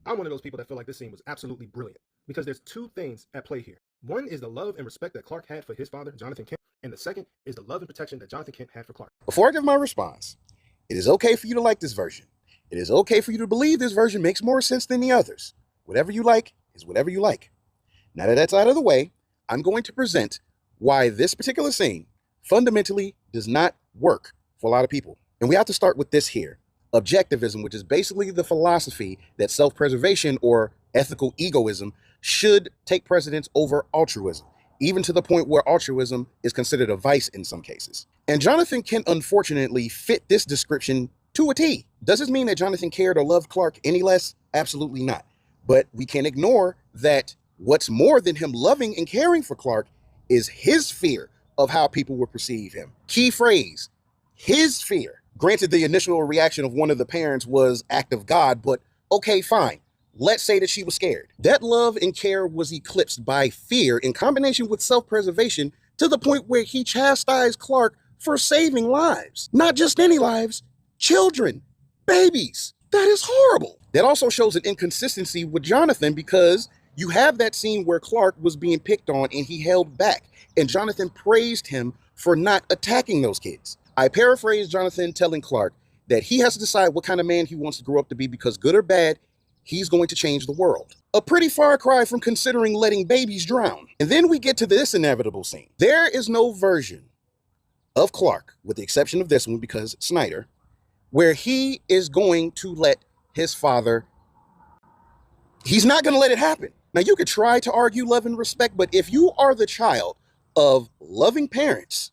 I'm one of those people that feel like this scene was absolutely brilliant because there's two things at play here. One is the love and respect that Clark had for his father, Jonathan Kent, and the second is the love and protection that Jonathan Kent had for Clark. Before I give my response, it is okay for you to like this version. It is okay for you to believe this version makes more sense than the others. Whatever you like is whatever you like. Now that that's out of the way, I'm going to present why this particular scene fundamentally does not work for a lot of people. And we have to start with this here. Objectivism, which is basically the philosophy that self-preservation or ethical egoism should take precedence over altruism, even to the point where altruism is considered a vice in some cases. And Jonathan Kent unfortunately fit this description to a T. Does this mean that Jonathan cared or loved Clark any less? Absolutely not. But we can't ignore that what's more than him loving and caring for Clark is his fear of how people would perceive him. Key phrase, his fear. Granted, the initial reaction of one of the parents was act of God, but okay, fine. Let's say that she was scared. That love and care was eclipsed by fear in combination with self-preservation to the point where he chastised Clark for saving lives. Not just any lives, children, babies. That is horrible. That also shows an inconsistency with Jonathan because you have that scene where Clark was being picked on and he held back, and Jonathan praised him for not attacking those kids. I paraphrase Jonathan telling Clark that he has to decide what kind of man he wants to grow up to be because good or bad, he's going to change the world. A pretty far cry from considering letting babies drown. And then we get to this inevitable scene. There is no version of Clark, with the exception of this one because Snyder, where he is going to let his father, he's not going to let it happen. Now you could try to argue love and respect, but if you are the child of loving parents,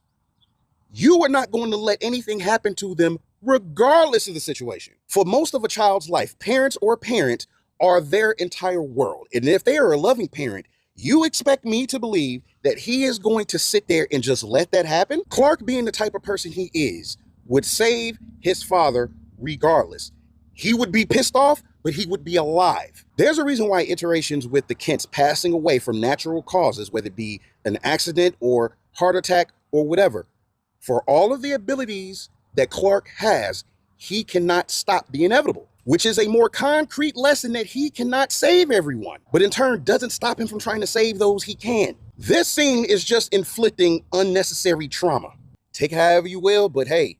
you are not going to let anything happen to them regardless of the situation. For most of a child's life, parents or parent are their entire world. And if they are a loving parent, you expect me to believe that he is going to sit there and just let that happen? Clark, being the type of person he is, would save his father regardless. He would be pissed off, but he would be alive. There's a reason why iterations with the Kents passing away from natural causes, whether it be an accident or heart attack or whatever, for all of the abilities that Clark has, he cannot stop the inevitable, which is a more concrete lesson that he cannot save everyone, but in turn doesn't stop him from trying to save those he can. This scene is just inflicting unnecessary trauma. Take it however you will, but hey,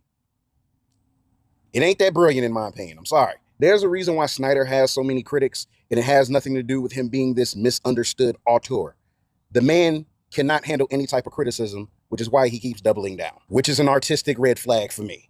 it ain't that brilliant in my opinion. I'm sorry. There's a reason why Snyder has so many critics, and it has nothing to do with him being this misunderstood auteur. The man cannot handle any type of criticism, which is why he keeps doubling down, which is an artistic red flag for me.